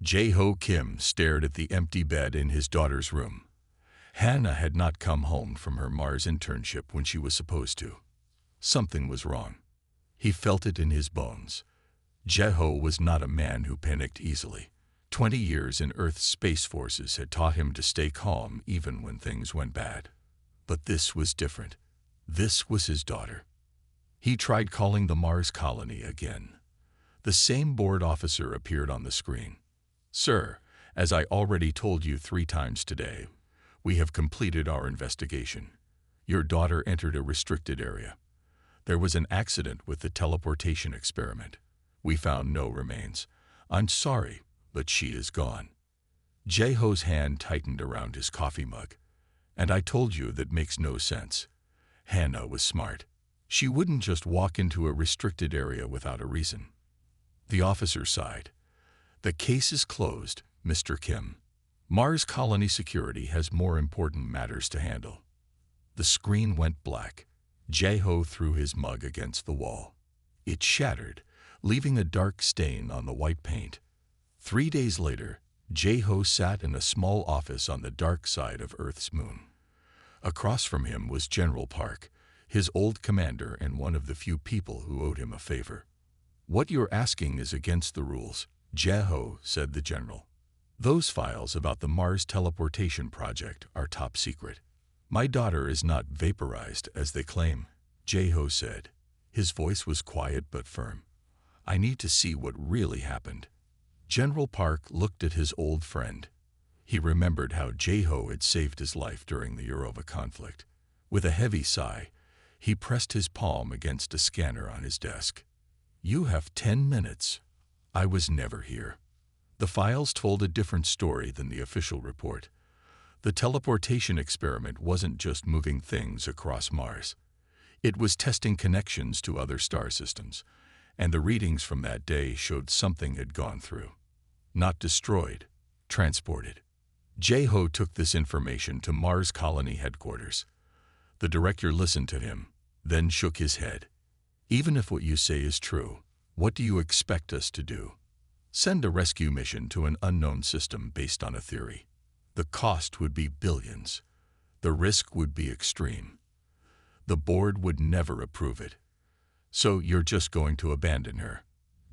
Jae-ho Kim stared at the empty bed in his daughter's room. Hannah had not come home from her Mars internship when she was supposed to. Something was wrong. He felt it in his bones. Jae-ho was not a man who panicked easily. 20 years in Earth's space forces had taught him to stay calm even when things went bad. But this was different. This was his daughter. He tried calling the Mars colony again. The same board officer appeared on the screen. "Sir, as I already told you 3 times today, we have completed our investigation. Your daughter entered a restricted area. There was an accident with the teleportation experiment. We found no remains. I'm sorry, but she is gone." Jae-ho's hand tightened around his coffee mug. "And I told you that makes no sense." Hannah was smart. She wouldn't just walk into a restricted area without a reason. The officer sighed. "The case is closed, Mr. Kim. Mars colony security has more important matters to handle." The screen went black. Jae-ho threw his mug against the wall. It shattered, leaving a dark stain on the white paint. 3 days later, Jae-ho sat in a small office on the dark side of Earth's moon. Across from him was General Park, his old commander and one of the few people who owed him a favor. "What you're asking is against the rules," Jae-ho said the general. "Those files about the Mars teleportation project are top secret." "My daughter is not vaporized, as they claim," Jae-ho said. His voice was quiet but firm. "I need to see what really happened." General Park looked at his old friend. He remembered how Jae-ho had saved his life during the Eurova conflict. With a heavy sigh, he pressed his palm against a scanner on his desk. "You have 10 minutes. I was never here." The files told a different story than the official report. The teleportation experiment wasn't just moving things across Mars. It was testing connections to other star systems, and the readings from that day showed something had gone through. Not destroyed, transported. Jae-ho took this information to Mars colony headquarters. The director listened to him, then shook his head. "Even if what you say is true, what do you expect us to do?" "Send a rescue mission to an unknown system based on a theory. The cost would be billions. The risk would be extreme. The board would never approve it." "So you're just going to abandon her?"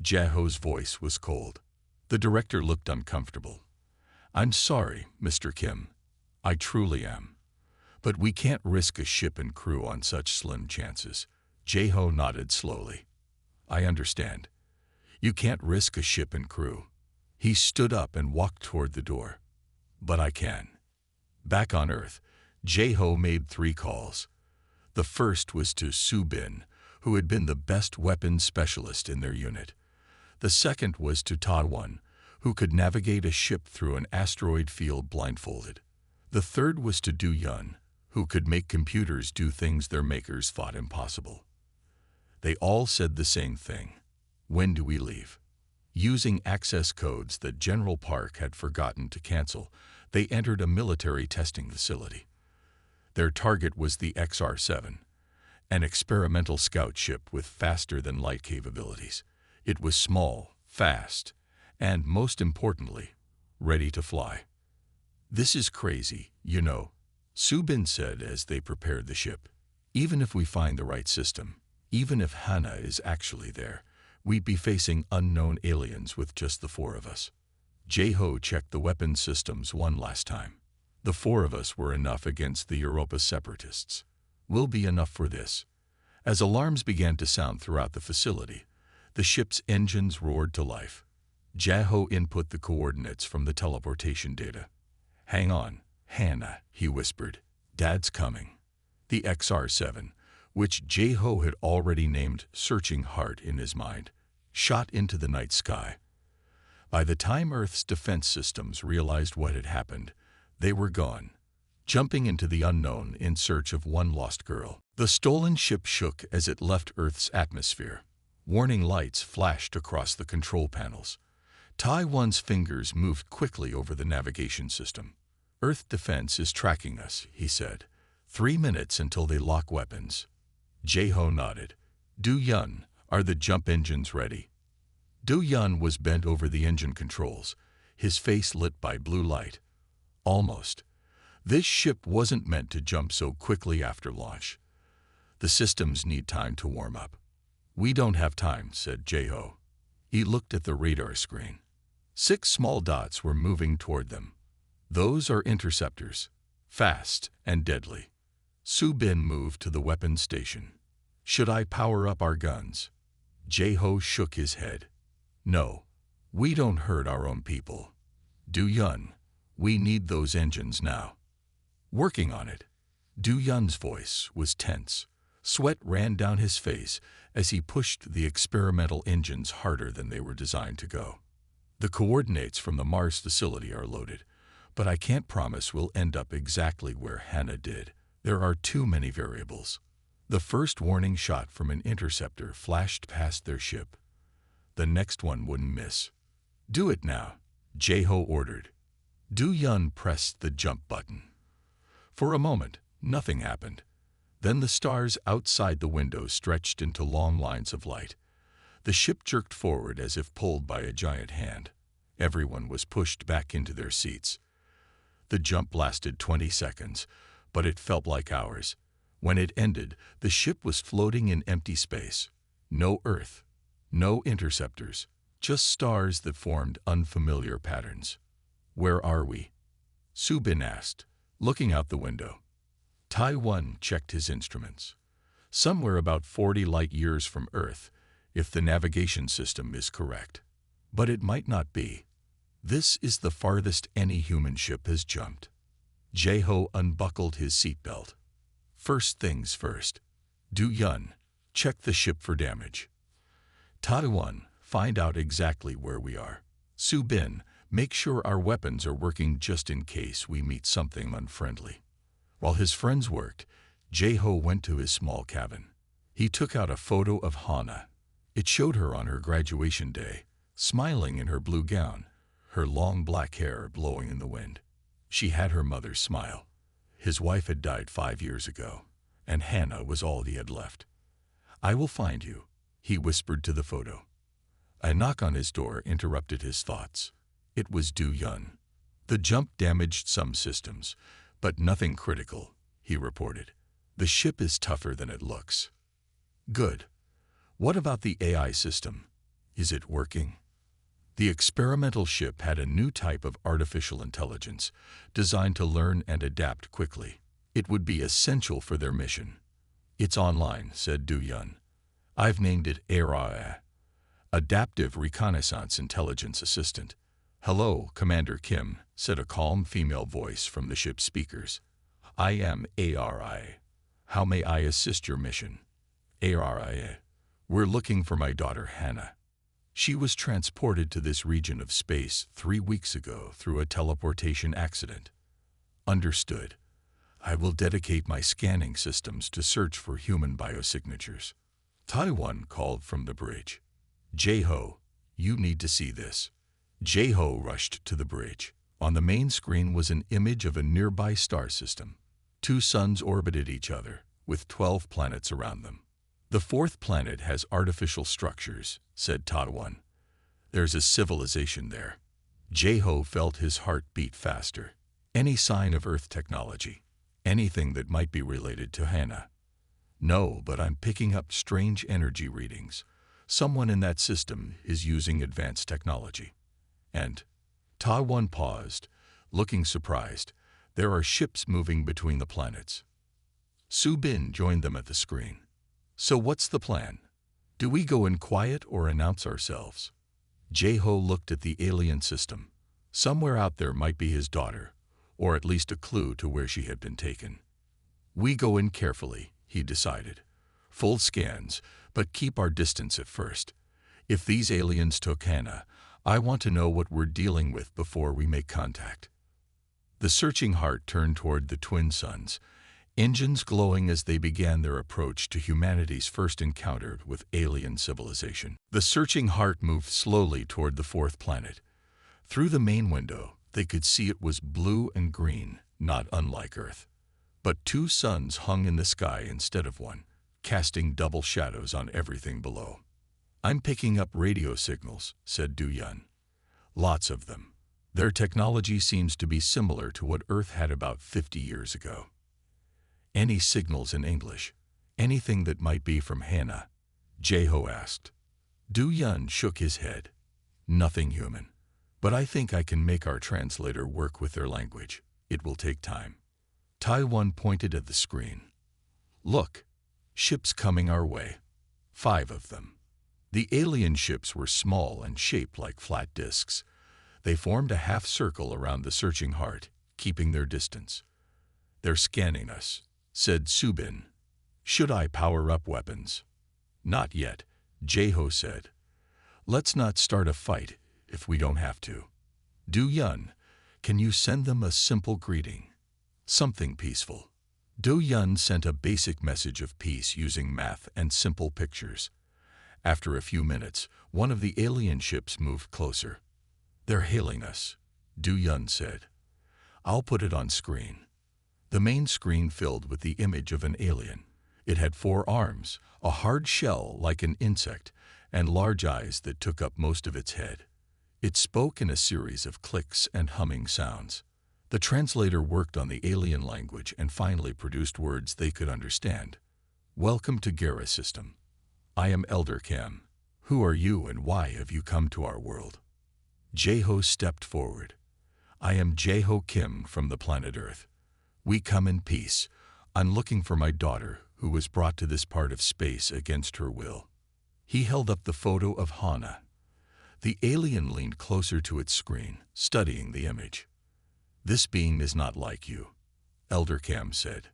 Jae-ho's voice was cold. The director looked uncomfortable. "I'm sorry, Mr. Kim. I truly am. But we can't risk a ship and crew on such slim chances." Jae-ho nodded slowly. "I understand. You can't risk a ship and crew." He stood up and walked toward the door. "But I can." Back on Earth, Jae-ho made 3 calls. The first was to Soo-bin, who had been the best weapons specialist in their unit. The second was to Ta-won, who could navigate a ship through an asteroid field blindfolded. The third was to Do-yun, who could make computers do things their makers thought impossible. They all said the same thing. "When do we leave?" Using access codes that General Park had forgotten to cancel, they entered a military testing facility. Their target was the XR-7, an experimental scout ship with faster-than-light capabilities. It was small, fast, and, most importantly, ready to fly. "This is crazy, you know," Soo-bin said as they prepared the ship. "Even if we find the right system, even if Hannah is actually there, we'd be facing unknown aliens with just the 4 of us." Jae-ho checked the weapons systems one last time. "The 4 of us were enough against the Europa separatists. We'll be enough for this." As alarms began to sound throughout the facility, the ship's engines roared to life. Jae-ho input the coordinates from the teleportation data. "Hang on, Hannah," he whispered. "Dad's coming." The XR-7, which Jae-ho had already named Searching Heart in his mind, shot into the night sky. By the time Earth's defense systems realized what had happened, they were gone, jumping into the unknown in search of one lost girl. The stolen ship shook as it left Earth's atmosphere. Warning lights flashed across the control panels. Tai-won's fingers moved quickly over the navigation system. "Earth defense is tracking us," he said. 3 minutes until they lock weapons." Jae-ho nodded. "Do-yun, are the jump engines ready?" Do-yun was bent over the engine controls, his face lit by blue light. Almost. This ship wasn't meant to jump so quickly after launch. The systems need time to warm up. We don't have time, said Jeho. He looked at the radar screen. 6 small dots were moving toward them. Those are interceptors, fast and deadly. Su-bin moved to the weapons station. Should I power up our guns? Jeho shook his head. No, we don't hurt our own people. Du-yun, we need those engines now. Working on it. Du-yun's voice was tense. Sweat ran down his face as he pushed the experimental engines harder than they were designed to go. The coordinates from the Mars facility are loaded, but I can't promise we'll end up exactly where Hannah did. There are too many variables. The first warning shot from an interceptor flashed past their ship. The next one wouldn't miss. Do it now, Jeho ordered. Du-yun pressed the jump button. For a moment, nothing happened. Then the stars outside the window stretched into long lines of light. The ship jerked forward as if pulled by a giant hand. Everyone was pushed back into their seats. The jump lasted 20 seconds, but it felt like hours. When it ended, the ship was floating in empty space. No Earth, no interceptors, just stars that formed unfamiliar patterns. Where are we? Su-bin asked, looking out the window. Tai-1 checked his instruments. Somewhere about 40 light-years from Earth, if the navigation system is correct. But it might not be. This is the farthest any human ship has jumped. Jeho unbuckled his seatbelt. First things first. Du-yun, check the ship for damage. Tai-1, find out exactly where we are. Su-bin, make sure our weapons are working just in case we meet something unfriendly. While his friends worked, Jeho went to his small cabin. He took out a photo of Hannah. It showed her on her graduation day, smiling in her blue gown, her long black hair blowing in the wind. She had her mother's smile. His wife had died 5 years ago, and Hannah was all he had left. I will find you, he whispered to the photo. A knock on his door interrupted his thoughts. It was Du-yun. The jump damaged some systems, but nothing critical, he reported. The ship is tougher than it looks. Good. What about the AI system? Is it working? The experimental ship had a new type of artificial intelligence designed to learn and adapt quickly. It would be essential for their mission. It's online, said Du-yun. I've named it HFY, Adaptive Reconnaissance Intelligence Assistant. Hello, Commander Kim, said a calm female voice from the ship's speakers. I am HFY. How may I assist your mission? HFY. We're looking for my daughter Hannah. She was transported to this region of space 3 weeks ago through a teleportation accident. Understood. I will dedicate my scanning systems to search for human biosignatures. Tai-1 called from the bridge. Jeho, you need to see this. Jeho rushed to the bridge. On the main screen was an image of a nearby star system. 2 suns orbited each other, with 12 planets around them. The 4th planet has artificial structures, said Tai-1. There's a civilization there. Jeho felt his heart beat faster. Any sign of Earth technology? Anything that might be related to Hannah? No, but I'm picking up strange energy readings. Someone in that system is using advanced technology. And Tai-1 paused, looking surprised. There are ships moving between the planets. Su-bin joined them at the screen. So what's the plan? Do we go in quiet or announce ourselves? Jeho looked at the alien system. Somewhere out there might be his daughter, or at least a clue to where she had been taken. We go in carefully, he decided. Full scans, but keep our distance at first. If these aliens took Hannah, I want to know what we're dealing with before we make contact. The searching heart turned toward the twin suns, engines glowing as they began their approach to humanity's first encounter with alien civilization. The searching heart moved slowly toward the 4th planet. Through the main window, they could see it was blue and green, not unlike Earth. But 2 suns hung in the sky instead of one, casting double shadows on everything below. I'm picking up radio signals, said Du-yun. Lots of them. Their technology seems to be similar to what Earth had about 50 years ago. Any signals in English? Anything that might be from Hannah? Jeho asked. Du Yun shook his head. Nothing human. But I think I can make our translator work with their language. It will take time. Taiwan pointed at the screen. Look, ships coming our way. 5 of them. The alien ships were small and shaped like flat discs. They formed a half circle around the searching heart, keeping their distance. They're scanning us, said Subin. Should I power up weapons? Not yet, Jeho said. Let's not start a fight if we don't have to. Du Yun, can you send them a simple greeting? Something peaceful. Du Yun sent a basic message of peace using math and simple pictures. After a few minutes, one of the alien ships moved closer. They're hailing us, Du Yun said. I'll put it on screen. The main screen filled with the image of an alien. It had 4 arms, a hard shell like an insect, and large eyes that took up most of its head. It spoke in a series of clicks and humming sounds. The translator worked on the alien language and finally produced words they could understand. Welcome to Gera System. I am Elder Cam. Who are you and why have you come to our world? Jeho stepped forward. I am Jeho Kim from the planet Earth. We come in peace. I'm looking for my daughter, who was brought to this part of space against her will. He held up the photo of Hannah. The alien leaned closer to its screen, studying the image. This being is not like you, Elder Cam said.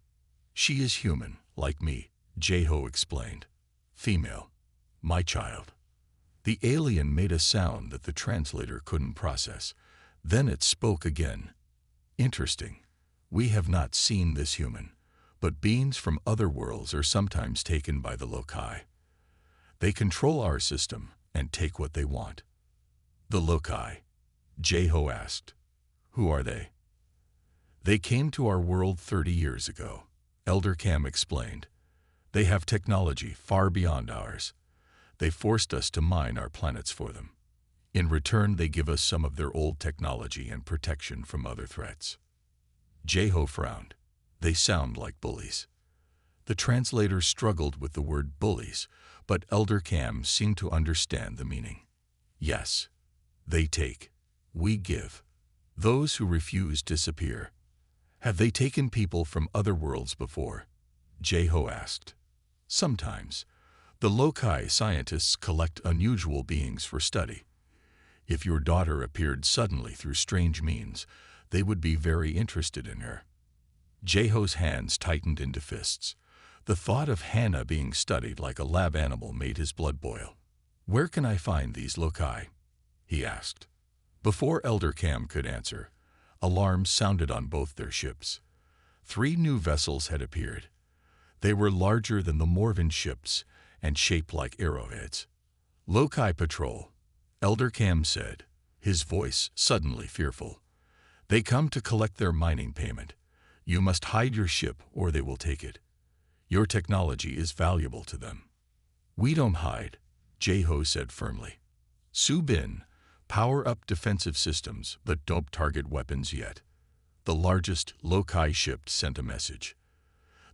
She is human, like me, Jeho explained. Female. My child. The alien made a sound that the translator couldn't process. Then it spoke again. Interesting. We have not seen this human, but beings from other worlds are sometimes taken by the loci. They control our system and take what they want. The loci? Jeho asked. Who are they? They came to our world 30 years ago, Elder Cam explained. They have technology far beyond ours. They forced us to mine our planets for them. In return, they give us some of their old technology and protection from other threats. Jeho frowned. They sound like bullies. The translator struggled with the word bullies, but Elder Cam seemed to understand the meaning. Yes, they take. We give. Those who refuse disappear. Have they taken people from other worlds before? Jeho asked. Sometimes. The loci scientists collect unusual beings for study. If your daughter appeared suddenly through strange means, they would be very interested in her. Jeho's hands tightened into fists. The thought of Hannah being studied like a lab animal made his blood boil. Where can I find these loci? He asked. Before Elder Cam could answer, alarms sounded on both their ships. 3 new vessels had appeared. They were larger than the Morven ships and shaped like arrowheads. Loci Patrol, Elder Cam said, his voice suddenly fearful. They come to collect their mining payment. You must hide your ship or they will take it. Your technology is valuable to them. We don't hide, Jeho said firmly. Subin, power up defensive systems, but don't target weapons yet. The largest loci ship sent a message.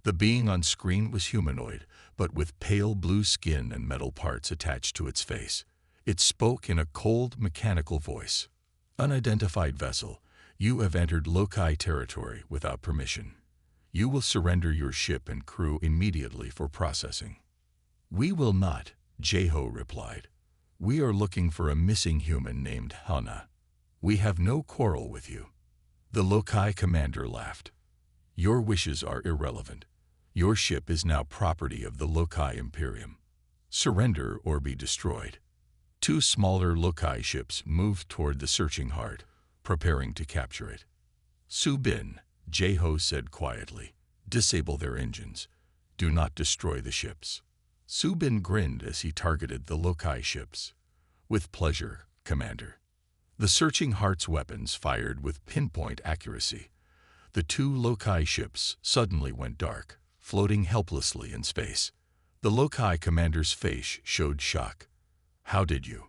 The being on screen was humanoid, but with pale blue skin and metal parts attached to its face. It spoke in a cold, mechanical voice. Unidentified vessel, you have entered loci territory without permission. You will surrender your ship and crew immediately for processing. We will not, Jeho replied. We are looking for a missing human named Hannah. We have no quarrel with you. The loci commander laughed. Your wishes are irrelevant. Your ship is now property of the Loci Imperium. Surrender or be destroyed. 2 smaller loci ships moved toward the searching heart, preparing to capture it. Subin, Jeho said quietly, disable their engines. Do not destroy the ships. Subin grinned as he targeted the loci ships. With pleasure, Commander. The searching heart's weapons fired with pinpoint accuracy. The 2 loci ships suddenly went dark, floating helplessly in space. The loci commander's face showed shock. How did you?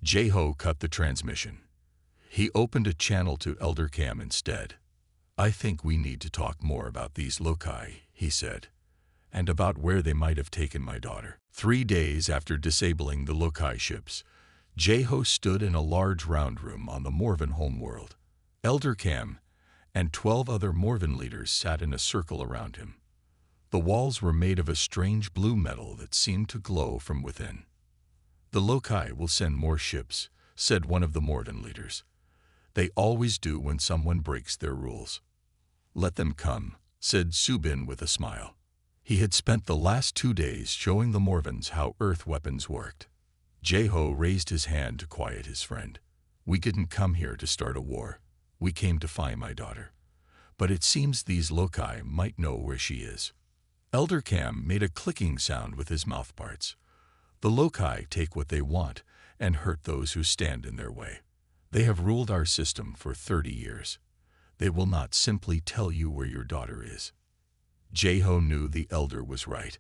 Jeho cut the transmission. He opened a channel to Elder Cam instead. "I think we need to talk more about these loci," he said, "and about where they might have taken my daughter." 3 days after disabling the loci ships, Jeho stood in a large round room on the Morven homeworld. Elder Cam and 12 other Morven leaders sat in a circle around him. The walls were made of a strange blue metal that seemed to glow from within. "The loci will send more ships," said one of the Morven leaders. "They always do when someone breaks their rules." "Let them come," said Subin with a smile. He had spent the last 2 days showing the Morvens how Earth weapons worked. Jeho raised his hand to quiet his friend. "We didn't come here to start a war. We came to find my daughter. But it seems these loci might know where she is." Elder Cam made a clicking sound with his mouthparts. "The loci take what they want and hurt those who stand in their way. They have ruled our system for 30 years. They will not simply tell you where your daughter is." Jeho knew the elder was right.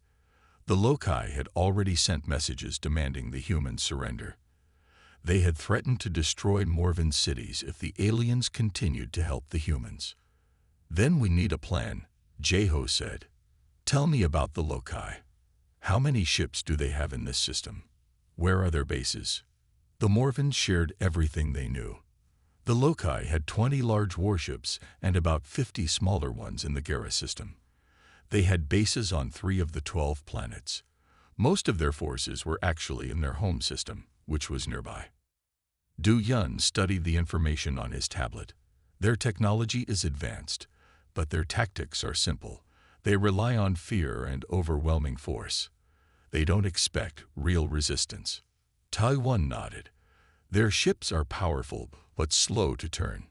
The loci had already sent messages demanding the humans surrender. They had threatened to destroy Morven cities if the aliens continued to help the humans. "Then we need a plan," Jeho said. "Tell me about the loci. How many ships do they have in this system? Where are their bases?" The Morvens shared everything they knew. The loci had 20 large warships and about 50 smaller ones in the Gera system. They had bases on 3 of the 12 planets. Most of their forces were actually in their home system, which was nearby. Du Yun studied the information on his tablet. "Their technology is advanced, but their tactics are simple. They rely on fear and overwhelming force. They don't expect real resistance." Taiwan nodded. "Their ships are powerful, but slow to turn.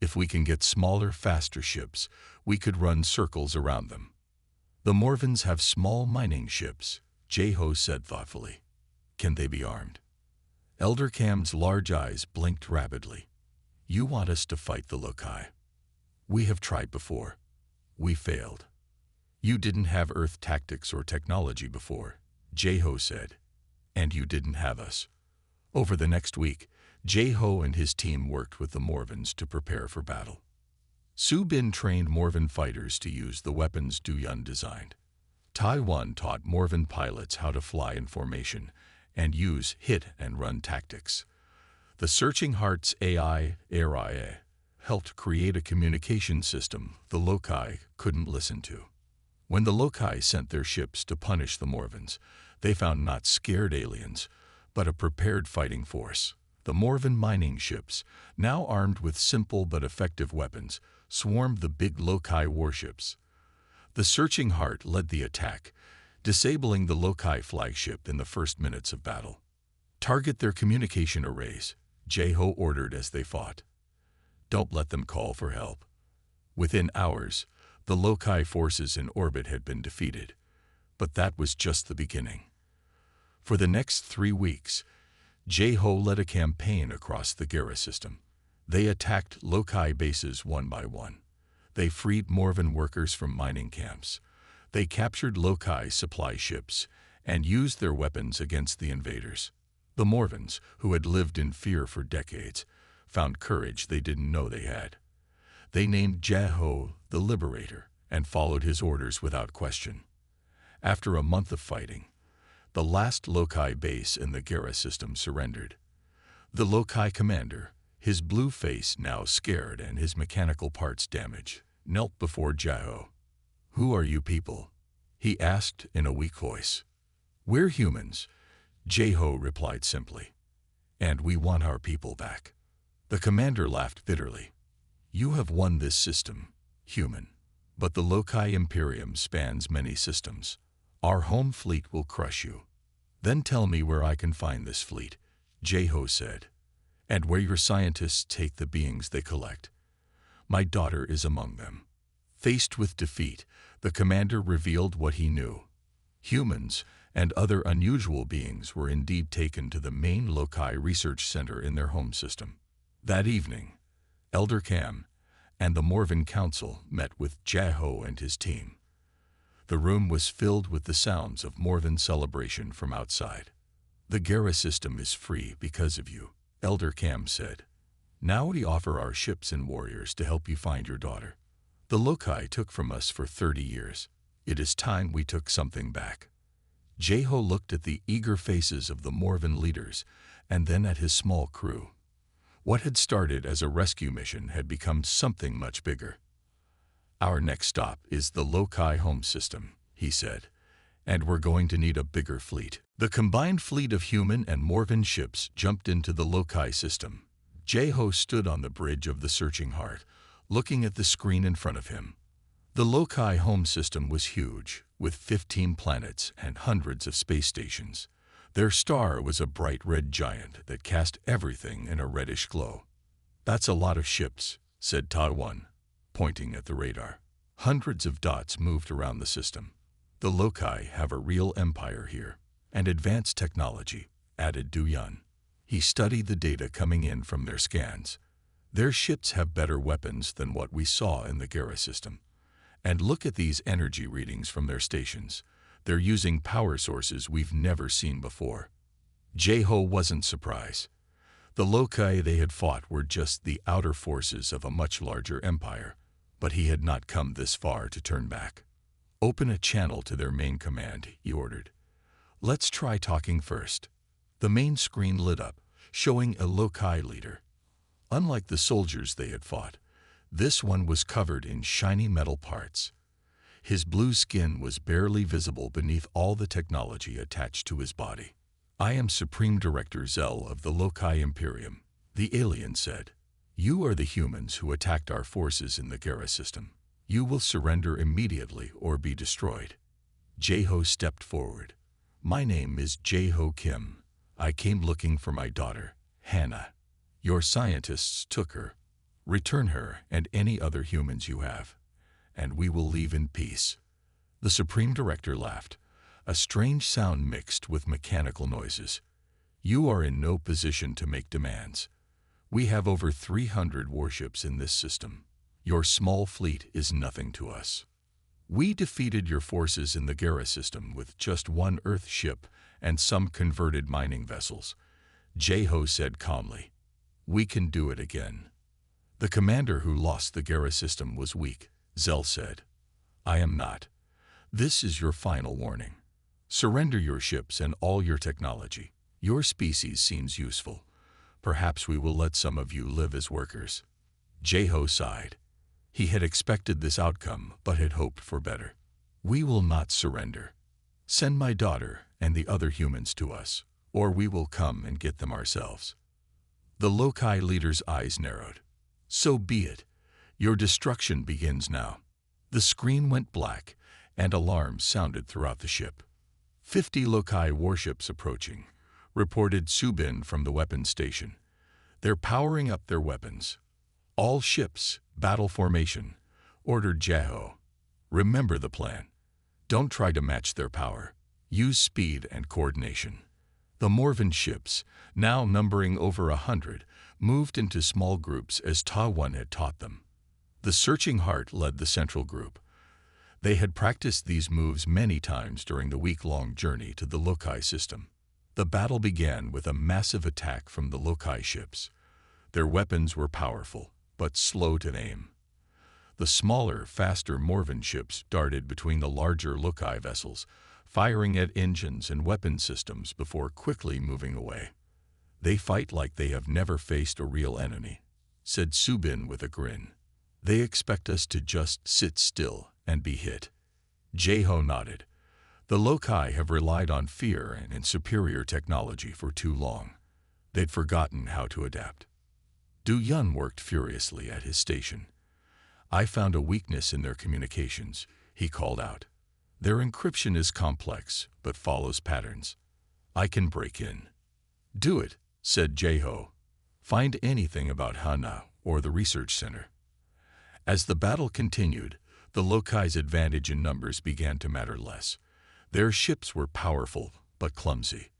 If we can get smaller, faster ships, we could run circles around them." "The Morvens have small mining ships," Jeho said thoughtfully. "Can they be armed?" Elder Cam's large eyes blinked rapidly. "You want us to fight the loci? We have tried before. We failed." "You didn't have Earth tactics or technology before," Jeho said. "And you didn't have us." Over the next week, Jeho and his team worked with the Morvens to prepare for battle. Subin trained Morven fighters to use the weapons Du Yun designed. Taiwan taught Morven pilots how to fly in formation and use hit-and-run tactics. The Searching Heart's AI helped create a communication system the loci couldn't listen to. When the loci sent their ships to punish the Morvens, they found not scared aliens, but a prepared fighting force. The Morven mining ships, now armed with simple but effective weapons, swarmed the big loci warships. The Searching Heart led the attack, disabling the loci flagship in the first minutes of battle. "Target their communication arrays," Jeho ordered as they fought. "Don't let them call for help." Within hours, the loci forces in orbit had been defeated, but that was just the beginning. For the next 3 weeks, Jeho led a campaign across the Gera system. They attacked loci bases one by one. They freed Morven workers from mining camps. They captured loci supply ships and used their weapons against the invaders. The Morvens, who had lived in fear for decades, found courage they didn't know they had. They named Jeho the Liberator and followed his orders without question. After a month of fighting, the last loci base in the Gera system surrendered. The loci commander, his blue face now scared and his mechanical parts damaged, knelt before Jeho. "Who are you people?" he asked in a weak voice. "We're humans," Jeho replied simply. "And we want our people back." The commander laughed bitterly. "You have won this system, human. But the loci Imperium spans many systems. Our home fleet will crush you." "Then tell me where I can find this fleet," Jeho said, "and where your scientists take the beings they collect. My daughter is among them." Faced with defeat, the commander revealed what he knew. Humans and other unusual beings were indeed taken to the main loci research center in their home system. That evening, Elder Cam and the Morven Council met with Jeho and his team. The room was filled with the sounds of Morven celebration from outside. "The Gera system is free because of you," Elder Cam said. Now we offer our ships and warriors to help you find your daughter. The Lokai took from us for 30 years. It is time we took something back." Jeho looked at the eager faces of the Morven leaders and then at his small crew. What had started as a rescue mission had become something much bigger. "Our next stop is the Lokai home system," he said, "and we're going to need a bigger fleet." The combined fleet of human and Morven ships jumped into the Lokai system. Jeho stood on the bridge of the Searching Heart, looking at the screen in front of him. The Lokai home system was huge, with 15 planets and hundreds of space stations. Their star was a bright red giant that cast everything in a reddish glow. "That's a lot of ships," said Ta-1, pointing at the radar. Hundreds of dots moved around the system. "The Lokai have a real empire here, and advanced technology," added Du-Yun. He studied the data coming in from their scans. "Their ships have better weapons than what we saw in the Gera system. And look at these energy readings from their stations. They're using power sources we've never seen before." Jeho wasn't surprised. The Lokai they had fought were just the outer forces of a much larger empire, but he had not come this far to turn back. "Open a channel to their main command," he ordered. "Let's try talking first." The main screen lit up, showing a Lokai leader. Unlike the soldiers they had fought, this one was covered in shiny metal parts. His blue skin was barely visible beneath all the technology attached to his body. "I am Supreme Director Zell of the Lokai Imperium," the alien said. "You are the humans who attacked our forces in the Gera system. You will surrender immediately or be destroyed." Jeho stepped forward. "My name is Jeho Kim. I came looking for my daughter, Hannah. Your scientists took her. Return her and any other humans you have, and we will leave in peace." The Supreme Director laughed, a strange sound mixed with mechanical noises. "You are in no position to make demands. We have over 300 warships in this system. Your small fleet is nothing to us. We defeated your forces in the Gera system with just one Earth ship and some converted mining vessels," Jeho said calmly. "We can do it again." "The commander who lost the Gera system was weak," Zell said. "I am not. This is your final warning. Surrender your ships and all your technology. Your species seems useful. Perhaps we will let some of you live as workers." Jeho sighed. He had expected this outcome, but had hoped for better. "We will not surrender. Send my daughter and the other humans to us, or we will come and get them ourselves." The Lokai leader's eyes narrowed. "So be it. Your destruction begins now." The screen went black, and alarms sounded throughout the ship. 50 Lokai warships approaching," reported Subin from the weapons station. "They're powering up their weapons." "All ships, battle formation," ordered Jeho. "Remember the plan. Don't try to match their power. Use speed and coordination." The Morven ships, now numbering over 100, moved into small groups as Ta-1 had taught them. The Searching Heart led the central group. They had practiced these moves many times during the week-long journey to the Lokai system. The battle began with a massive attack from the Lokai ships. Their weapons were powerful, but slow to aim. The smaller, faster Morven ships darted between the larger Lokai vessels, firing at engines and weapon systems before quickly moving away. "They fight like they have never faced a real enemy," said Subin with a grin. "They expect us to just sit still and be hit." Jeho nodded. "The Lokai have relied on fear and superior technology for too long. They'd forgotten how to adapt." Du-Yun worked furiously at his station. "I found a weakness in their communications," he called out. "Their encryption is complex, but follows patterns. I can break in." "Do it," said Jeho. "Find anything about Hana or the research center." As the battle continued, the Lokai's advantage in numbers began to matter less. Their ships were powerful, but clumsy.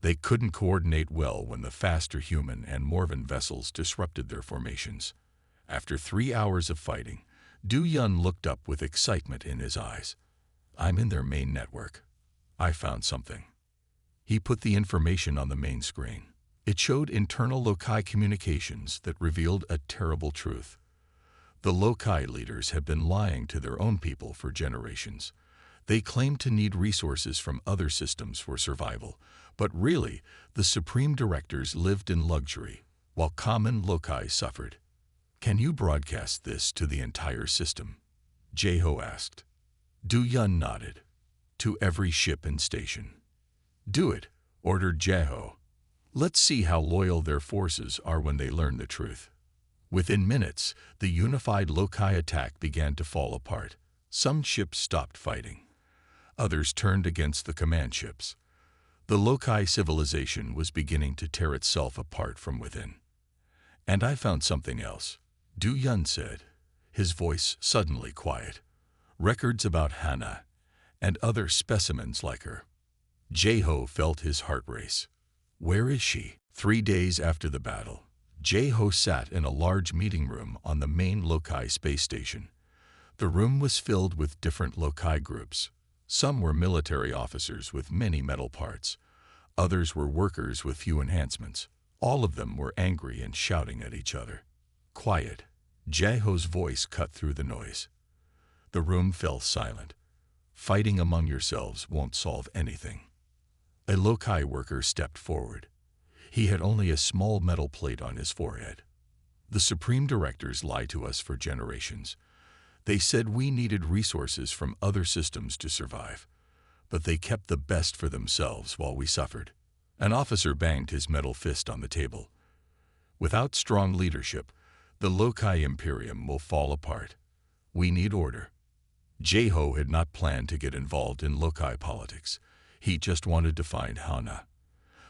They couldn't coordinate well when the faster human and Morven vessels disrupted their formations. After 3 hours of fighting, Du-Yun looked up with excitement in his eyes. "I'm in their main network. I found something." He put the information on the main screen. It showed internal Lokai communications that revealed a terrible truth. The Lokai leaders had been lying to their own people for generations. They claimed to need resources from other systems for survival, but really, the Supreme Directors lived in luxury, while common Lokai suffered. "Can you broadcast this to the entire system?" Jeho asked. Du Yun nodded. "To every ship and station." "Do it," ordered Jeho. "Let's see how loyal their forces are when they learn the truth." Within minutes, the unified Lokai attack began to fall apart. Some ships stopped fighting. Others turned against the command ships. The Lokai civilization was beginning to tear itself apart from within. "And I found something else," Du Yun said, his voice suddenly quiet. "Records about Hannah and other specimens like her." Jeho felt his heart race. "Where is she?" 3 days after the battle, Jeho sat in a large meeting room on the main Lokai space station. The room was filled with different Lokai groups. Some were military officers with many metal parts. Others were workers with few enhancements. All of them were angry and shouting at each other. "Quiet." Jeho's voice cut through the noise. The room fell silent. "Fighting among yourselves won't solve anything." A Lokai worker stepped forward. He had only a small metal plate on his forehead. "The Supreme Directors lied to us for generations. They said we needed resources from other systems to survive, but they kept the best for themselves while we suffered." An officer banged his metal fist on the table. "Without strong leadership, the Lokai Imperium will fall apart. We need order." Jeho had not planned to get involved in Lokai politics. He just wanted to find Hana.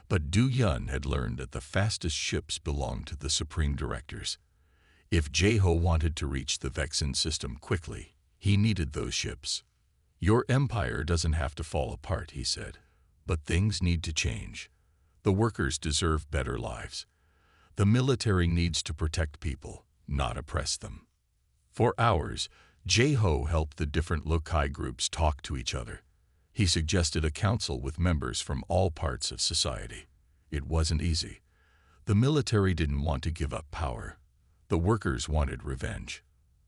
But Du Yun had learned that the fastest ships belonged to the Supreme Directors. If Jeho wanted to reach the Vexen system quickly, he needed those ships. "Your empire doesn't have to fall apart," he said, "but things need to change. The workers deserve better lives. The military needs to protect people, not oppress them." For hours, Jeho helped the different Lokai groups talk to each other. He suggested a council with members from all parts of society. It wasn't easy. The military didn't want to give up power. The workers wanted revenge.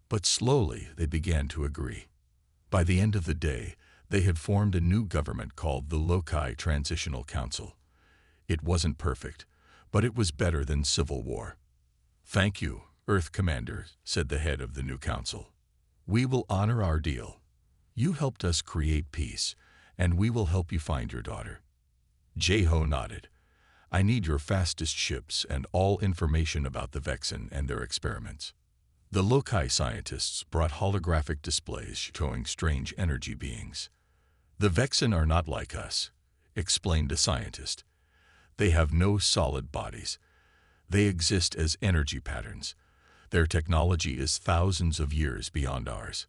But slowly they began to agree. By the end of the day, they had formed a new government called the Lokai Transitional Council. It wasn't perfect, but it was better than civil war. "Thank you, Earth Commander," said the head of the new council. "We will honor our deal. You helped us create peace, and we will help you find your daughter." Jeho nodded. "I need your fastest ships and all information about the Vexen and their experiments." The Lokai scientists brought holographic displays showing strange energy beings. "The Vexen are not like us," explained a scientist. "They have no solid bodies. They exist as energy patterns. Their technology is thousands of years beyond ours."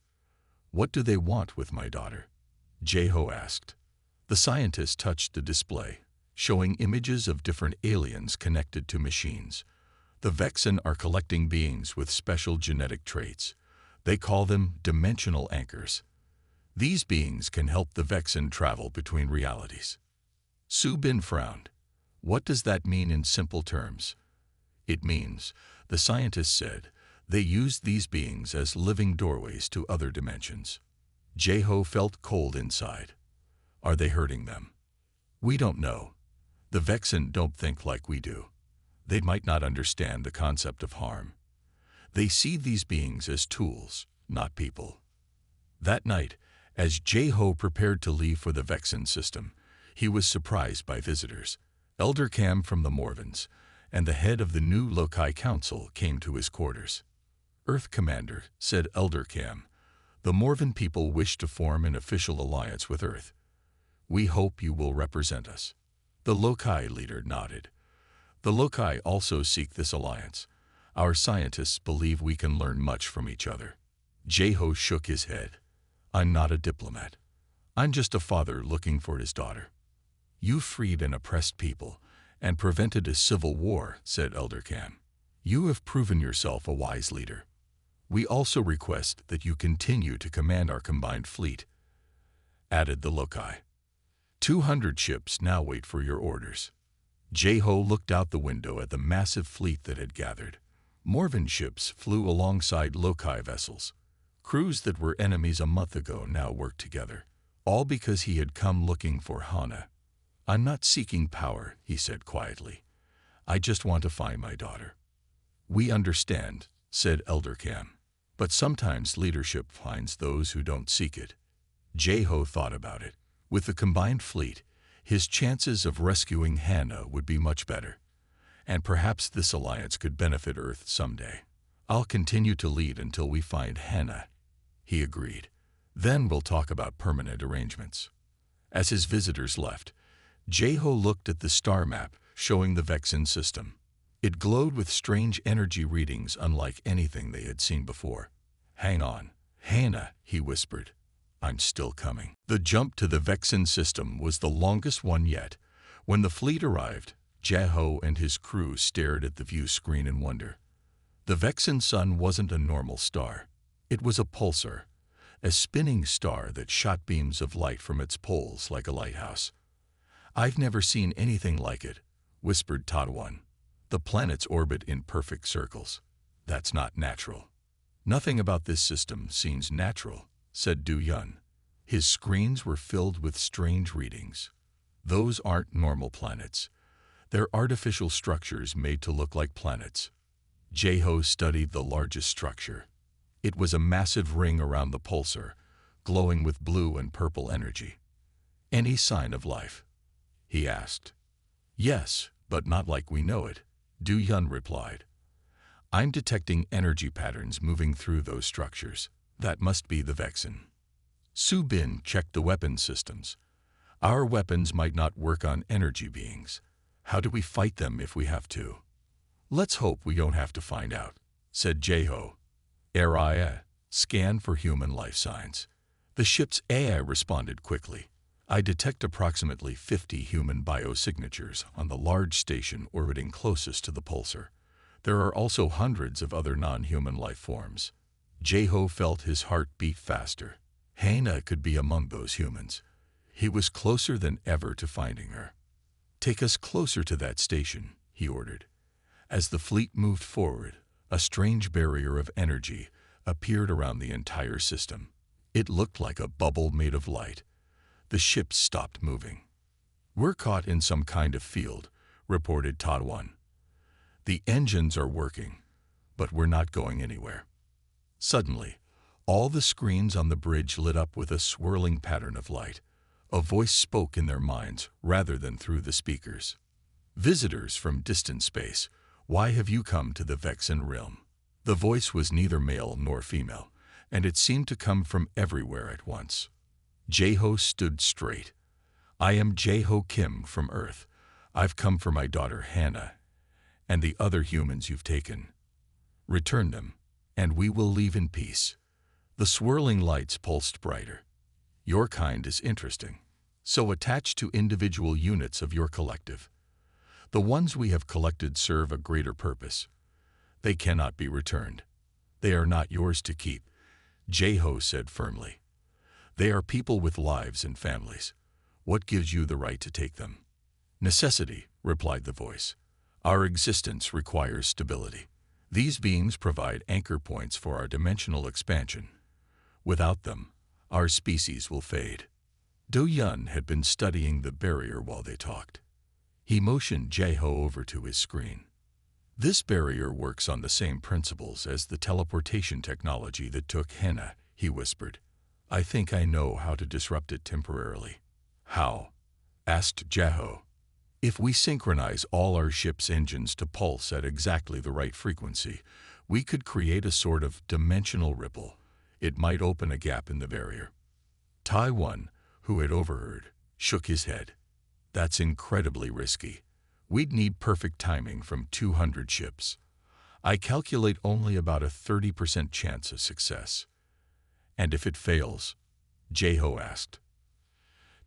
"What do they want with my daughter?" Jeho asked. The scientist touched the display, showing images of different aliens connected to machines. "The Vexen are collecting beings with special genetic traits. They call them dimensional anchors. These beings can help the Vexen travel between realities." Su Bin frowned. "What does that mean in simple terms?" "It means," the scientist said, "they use these beings as living doorways to other dimensions." Jeho felt cold inside. "Are they hurting them?" "We don't know. The Vexen don't think like we do. They might not understand the concept of harm. They see these beings as tools, not people." That night, as Jeho prepared to leave for the Vexen system, he was surprised by visitors. Elder Cam from the Morvans and the head of the new Lokai Council came to his quarters. "Earth Commander," said Elder Cam, "the Morvan people wish to form an official alliance with Earth. We hope you will represent us." The Lokai leader nodded. "The Lokai also seek this alliance. Our scientists believe we can learn much from each other." Jeho shook his head. "I'm not a diplomat. I'm just a father looking for his daughter." "You freed an oppressed people and prevented a civil war," said Elder Cam. "You have proven yourself a wise leader. We also request that you continue to command our combined fleet," added the Lokai. 200 ships now wait for your orders. Jeho looked out the window at the massive fleet that had gathered. Morven ships flew alongside Lokai vessels. Crews that were enemies a month ago now worked together, all because he had come looking for Hana. "I'm not seeking power," he said quietly. "I just want to find my daughter." "We understand," said Elder Cam. "But sometimes leadership finds those who don't seek it." Jeho thought about it. With the combined fleet, his chances of rescuing Hana would be much better. And perhaps this alliance could benefit Earth someday. "I'll continue to lead until we find Hana," he agreed. "Then we'll talk about permanent arrangements." As his visitors left, Jeho looked at the star map showing the Vexen system. It glowed with strange energy readings unlike anything they had seen before. "Hang on, Hana," he whispered. "I'm still coming." The jump to the Vexen system was the longest one yet. When the fleet arrived, Jeho and his crew stared at the view screen in wonder. The Vexen sun wasn't a normal star. It was a pulsar, a spinning star that shot beams of light from its poles like a lighthouse. "I've never seen anything like it," whispered Tadwan. "The planets orbit in perfect circles. That's not natural." "Nothing about this system seems natural," said Du Yun. His screens were filled with strange readings. "Those aren't normal planets. They're artificial structures made to look like planets." Jeho studied the largest structure. It was a massive ring around the pulsar, glowing with blue and purple energy. "Any sign of life?" he asked. "Yes, but not like we know it," Du Yun replied. "I'm detecting energy patterns moving through those structures. That must be the Vexen." Su Bin checked the weapon systems. "Our weapons might not work on energy beings. How do we fight them if we have to?" "Let's hope we don't have to find out," said Jeho. "Area, scan for human life signs." The ship's AI responded quickly. "I detect approximately 50 human biosignatures on the large station orbiting closest to the pulsar. There are also hundreds of other non-human life forms." Jeho felt his heart beat faster. Hana could be among those humans. He was closer than ever to finding her. "Take us closer to that station," he ordered. As the fleet moved forward, a strange barrier of energy appeared around the entire system. It looked like a bubble made of light. The ship stopped moving. "We're caught in some kind of field," reported Tadwan. "The engines are working, but we're not going anywhere." Suddenly, all the screens on the bridge lit up with a swirling pattern of light. A voice spoke in their minds rather than through the speakers. "Visitors from distant space, why have you come to the Vexen realm?" The voice was neither male nor female, and it seemed to come from everywhere at once. Jeho stood straight. "I am Jeho Kim from Earth. I've come for my daughter Hana, and the other humans you've taken. Return them, and we will leave in peace." The swirling lights pulsed brighter. "Your kind is interesting. So attached to individual units of your collective. The ones we have collected serve a greater purpose. They cannot be returned. They are not yours to keep," Jeho said firmly. "They are people with lives and families. What gives you the right to take them?" "Necessity," replied the voice. "Our existence requires stability. These beings provide anchor points for our dimensional expansion. Without them, our species will fade." Do Yun had been studying the barrier while they talked. He motioned Jeho over to his screen. "This barrier works on the same principles as the teleportation technology that took Hana," he whispered. "I think I know how to disrupt it temporarily." "How?" asked Jeho. "If we synchronize all our ship's engines to pulse at exactly the right frequency, we could create a sort of dimensional ripple. It might open a gap in the barrier." Taiwan, who had overheard, shook his head. "That's incredibly risky. We'd need perfect timing from 200 ships. I calculate only about a 30% chance of success." "And if it fails?" Jeho asked.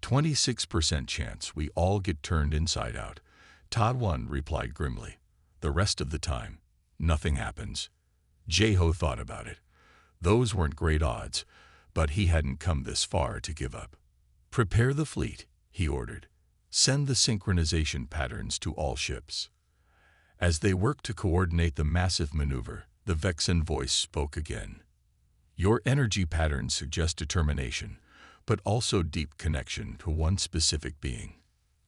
26% chance we all get turned inside out," Tadwan replied grimly. "The rest of the time, nothing happens." Jeho thought about it. Those weren't great odds, but he hadn't come this far to give up. "Prepare the fleet," he ordered. Send the synchronization patterns to all ships. As they worked to coordinate the massive maneuver, the Vexen voice spoke again. Your energy patterns suggest determination, but also deep connection to one specific being.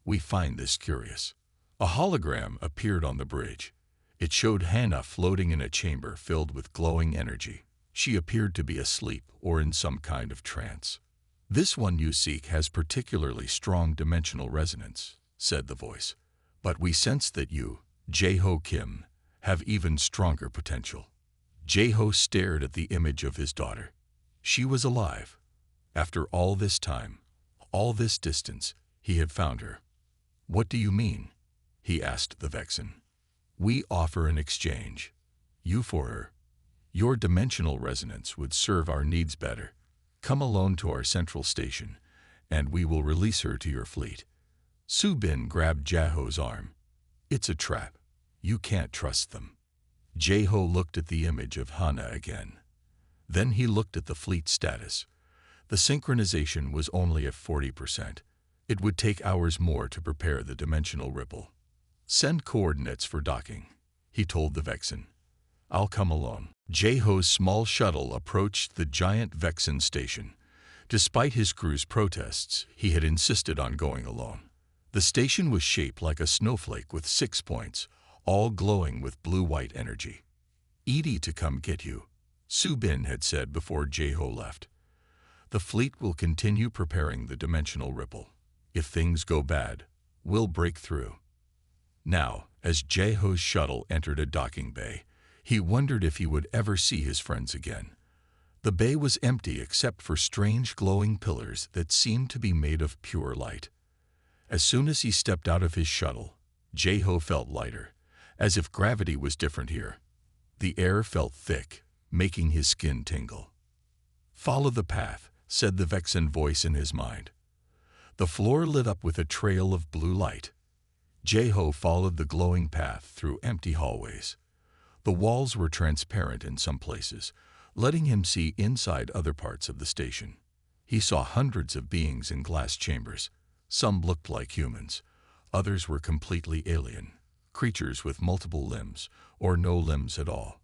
We find this curious. A hologram appeared on the bridge. It showed Hannah floating in a chamber filled with glowing energy. She appeared to be asleep or in some kind of trance. This one you seek has particularly strong dimensional resonance, said the voice. But we sense that you, Jae-ho Kim, have even stronger potential. Jae-ho stared at the image of his daughter. She was alive. After all this time, all this distance, he had found her. What do you mean? He asked the Vexen. We offer an exchange. You for her. Your dimensional resonance would serve our needs better. Come alone to our central station, and we will release her to your fleet. Su-bin grabbed Jae-ho's arm. It's a trap. You can't trust them. Jae-ho looked at the image of Hannah again. Then he looked at the fleet status. The synchronization was only at 40%. It would take hours more to prepare the dimensional ripple. Send coordinates for docking, he told the Vexen. I'll come alone. Jae-ho's small shuttle approached the giant Vexen station. Despite his crew's protests, he had insisted on going alone. The station was shaped like a snowflake with 6 points, all glowing with blue-white energy. Edie to come get you, Su-bin had said before Jae-ho left. The fleet will continue preparing the dimensional ripple. If things go bad, we'll break through. Now, as Jae-ho's shuttle entered a docking bay, he wondered if he would ever see his friends again. The bay was empty except for strange glowing pillars that seemed to be made of pure light. As soon as he stepped out of his shuttle, Jae-ho felt lighter, as if gravity was different here. The air felt thick, making his skin tingle. Follow the path, said the Vexen voice in his mind. The floor lit up with a trail of blue light. Jae-ho followed the glowing path through empty hallways. The walls were transparent in some places, letting him see inside other parts of the station. He saw hundreds of beings in glass chambers. Some looked like humans. Others were completely alien, creatures with multiple limbs or no limbs at all.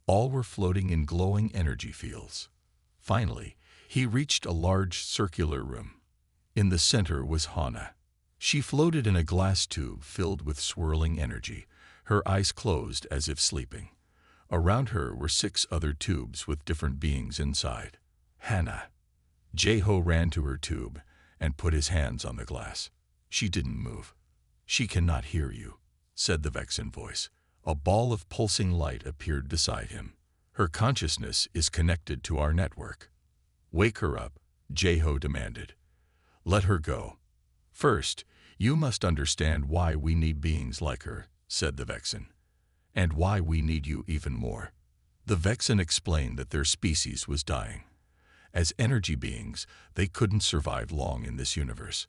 All were floating in glowing energy fields. Finally, he reached a large circular room. In the center was Hannah. She floated in a glass tube filled with swirling energy, her eyes closed as if sleeping. Around her were 6 other tubes with different beings inside. Hannah. Jae-ho ran to her tube and put his hands on the glass. She didn't move. She cannot hear you, said the Vexen voice. A ball of pulsing light appeared beside him. Her consciousness is connected to our network. Wake her up, Jae-ho demanded. Let her go. First, you must understand why we need beings like her, said the Vexen, and why we need you even more. The Vexen explained that their species was dying. As energy beings, they couldn't survive long in this universe.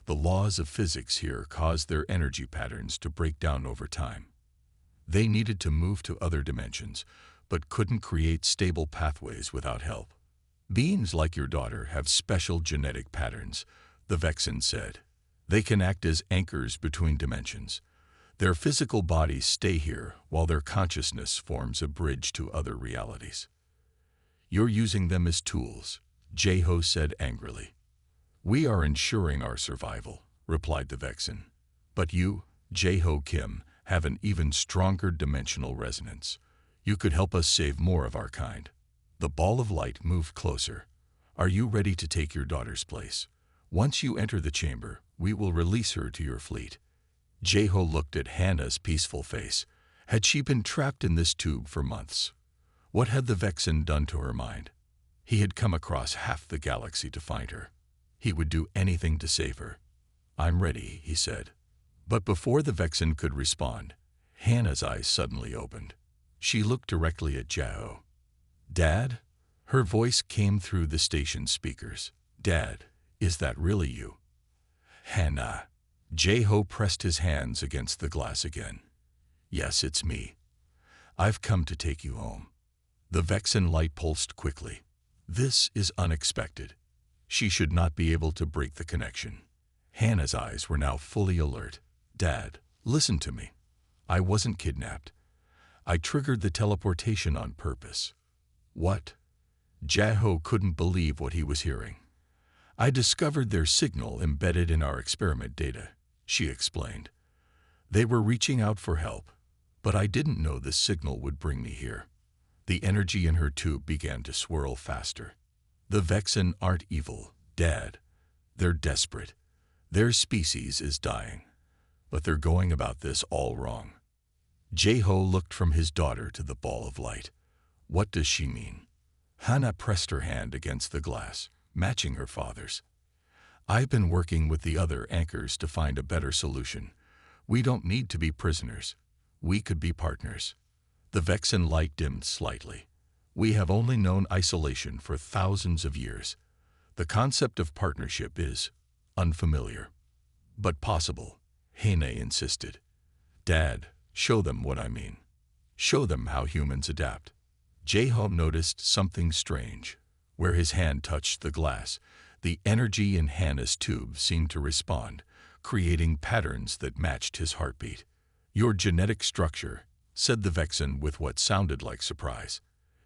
The laws of physics here caused their energy patterns to break down over time. They needed to move to other dimensions, but couldn't create stable pathways without help. Beings like your daughter have special genetic patterns, the Vexen said. They can act as anchors between dimensions. Their physical bodies stay here while their consciousness forms a bridge to other realities. You're using them as tools, Jae-ho said angrily. We are ensuring our survival, replied the Vexen. But you, Jae-ho Kim, have an even stronger dimensional resonance. You could help us save more of our kind. The ball of light moved closer. Are you ready to take your daughter's place? Once you enter the chamber, we will release her to your fleet. Jae-ho looked at Hannah's peaceful face. Had she been trapped in this tube for months? What had the Vexen done to her mind? He had come across half the galaxy to find her. He would do anything to save her. I'm ready, he said. But before the Vexen could respond, Hannah's eyes suddenly opened. She looked directly at Jae-ho. Dad? Her voice came through the station speakers. Dad, is that really you? Hannah. Jae-ho pressed his hands against the glass again. Yes, it's me. I've come to take you home. The Vexen light pulsed quickly. This is unexpected. She should not be able to break the connection. Hannah's eyes were now fully alert. Dad, listen to me. I wasn't kidnapped. I triggered the teleportation on purpose. What? Jaho couldn't believe what he was hearing. I discovered their signal embedded in our experiment data, she explained. They were reaching out for help, but I didn't know this signal would bring me here. The energy in her tube began to swirl faster. The Vexen aren't evil, Dad. They're desperate. Their species is dying. But they're going about this all wrong. Jaho looked from his daughter to the ball of light. What does she mean? Hannah pressed her hand against the glass, matching her father's. I've been working with the other anchors to find a better solution. We don't need to be prisoners. We could be partners. The Vexen light dimmed slightly. We have only known isolation for thousands of years. The concept of partnership is unfamiliar, but possible, Hannah insisted. Dad, show them what I mean. Show them how humans adapt. Jaho noticed something strange. Where his hand touched the glass, the energy in Hannah's tube seemed to respond, creating patterns that matched his heartbeat. Your genetic structure, said the Vexen with what sounded like surprise.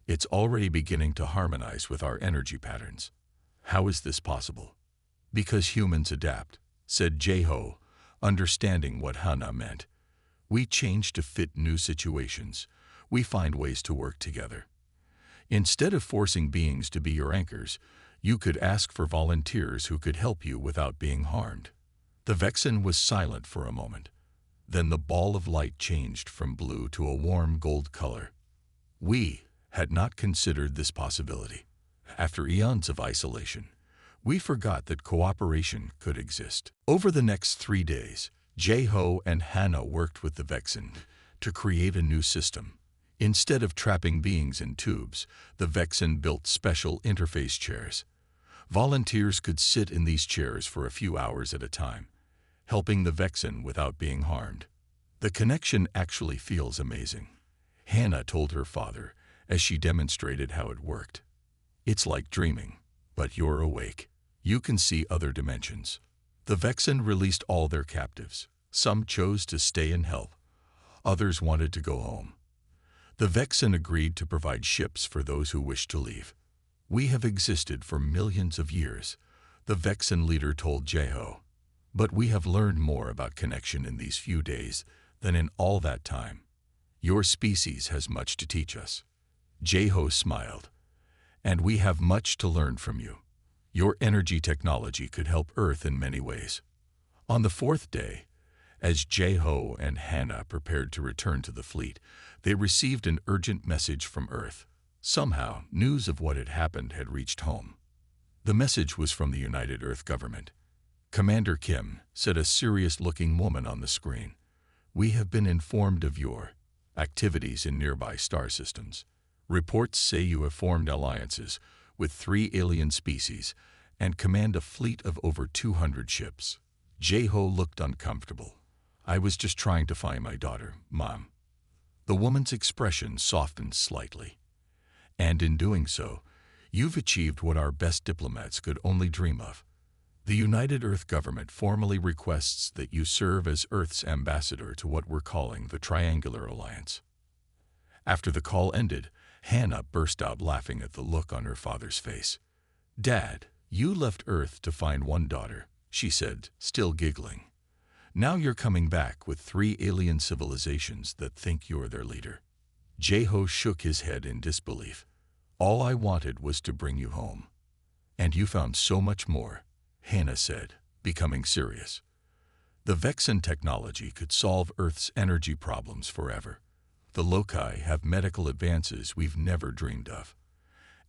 It's already beginning to harmonize with our energy patterns. How is this possible? Because humans adapt, said Jaho, understanding what Hannah meant. We change to fit new situations. We find ways to work together. Instead of forcing beings to be your anchors, you could ask for volunteers who could help you without being harmed. The Vexen was silent for a moment. Then the ball of light changed from blue to a warm gold color. We had not considered this possibility. After eons of isolation, we forgot that cooperation could exist. Over the next 3 days, Jaho and Hannah worked with the Vexen to create a new system. Instead of trapping beings in tubes, the Vexen built special interface chairs. Volunteers could sit in these chairs for a few hours at a time, helping the Vexen without being harmed. The connection actually feels amazing, Hannah told her father as she demonstrated how it worked. It's like dreaming, but you're awake. You can see other dimensions. The Vexen released all their captives. Some chose to stay and help. Others wanted to go home. The Vexen agreed to provide ships for those who wished to leave. We have existed for millions of years, the Vexen leader told Jaho. But we have learned more about connection in these few days than in all that time. Your species has much to teach us. Jaho smiled. And we have much to learn from you. Your energy technology could help Earth in many ways. On the 4th day, as Jaho and Hannah prepared to return to the fleet, they received an urgent message from Earth. Somehow, news of what had happened had reached home. The message was from the United Earth government. Commander Kim, said a serious-looking woman on the screen. We have been informed of your activities in nearby star systems. Reports say you have formed alliances with 3 alien species and command a fleet of over 200 ships. Jaho looked uncomfortable. I was just trying to find my daughter, Mom. The woman's expression softened slightly. And in doing so, you've achieved what our best diplomats could only dream of. The United Earth government formally requests that you serve as Earth's ambassador to what we're calling the Triangular Alliance. After the call ended, Hannah burst out laughing at the look on her father's face. Dad, you left Earth to find one daughter, she said, still giggling. Now you're coming back with 3 alien civilizations that think you're their leader. Jaho shook his head in disbelief. All I wanted was to bring you home. And you found so much more, Hannah said, becoming serious. The Vexen technology could solve Earth's energy problems forever. The loci have medical advances we've never dreamed of.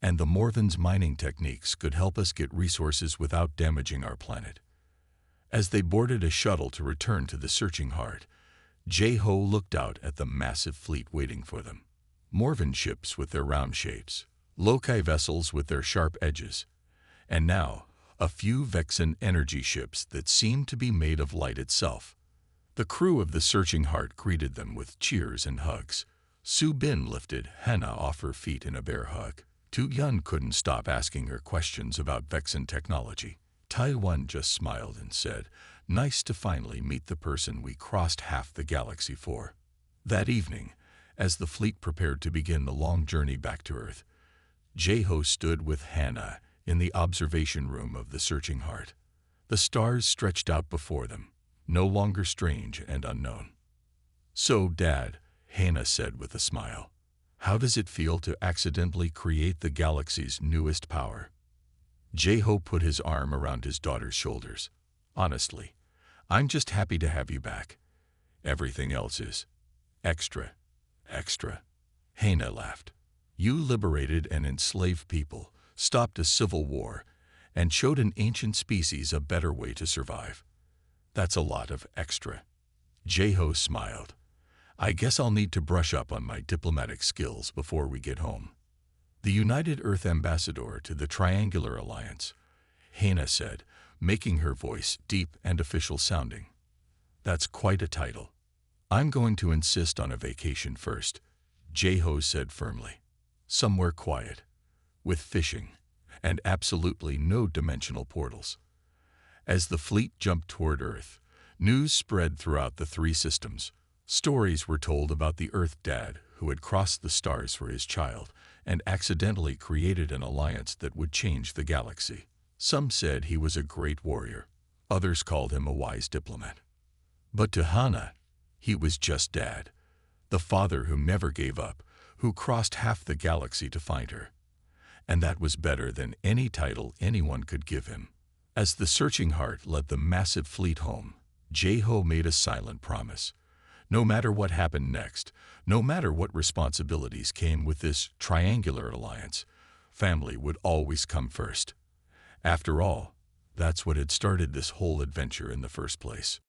And the Morven's mining techniques could help us get resources without damaging our planet. As they boarded a shuttle to return to the searching heart, Jaho looked out at the massive fleet waiting for them. Morven ships with their round shapes, loci vessels with their sharp edges, and now a few Vexen energy ships that seemed to be made of light itself. The crew of the searching heart greeted them with cheers and hugs. Su Bin lifted Hannah off her feet in a bear hug. Tu Yun couldn't stop asking her questions about Vexen technology. Taiwan just smiled and said, "Nice to finally meet the person we crossed half the galaxy for." That evening, as the fleet prepared to begin the long journey back to Earth, Jeho stood with Hannah in the observation room of the Searching Heart. The stars stretched out before them, no longer strange and unknown. "So, Dad," Hannah said with a smile, "how does it feel to accidentally create the galaxy's newest power?" Jeho put his arm around his daughter's shoulders. "Honestly, I'm just happy to have you back. Everything else is extra, extra." Hannah laughed. "You liberated an enslaved people, stopped a civil war, and showed an ancient species a better way to survive. That's a lot of extra." Jeho smiled. "I guess I'll need to brush up on my diplomatic skills before we get home." "The United Earth Ambassador to the Triangular Alliance," Hannah said, making her voice deep and official sounding. "That's quite a title." "I'm going to insist on a vacation first," Jeho said firmly. "Somewhere quiet, with fishing, and absolutely no dimensional portals." As the fleet jumped toward Earth, news spread throughout the three systems. Stories were told about the Earth Dad who had crossed the stars for his child and accidentally created an alliance that would change the galaxy. Some said he was a great warrior. Others called him a wise diplomat. But to Hannah, he was just Dad, the father who never gave up, who crossed half the galaxy to find her. And that was better than any title anyone could give him. As the Searching Heart led the massive fleet home, Jeho made a silent promise. No matter what happened next, no matter what responsibilities came with this triangular alliance, family would always come first. After all, that's what had started this whole adventure in the first place.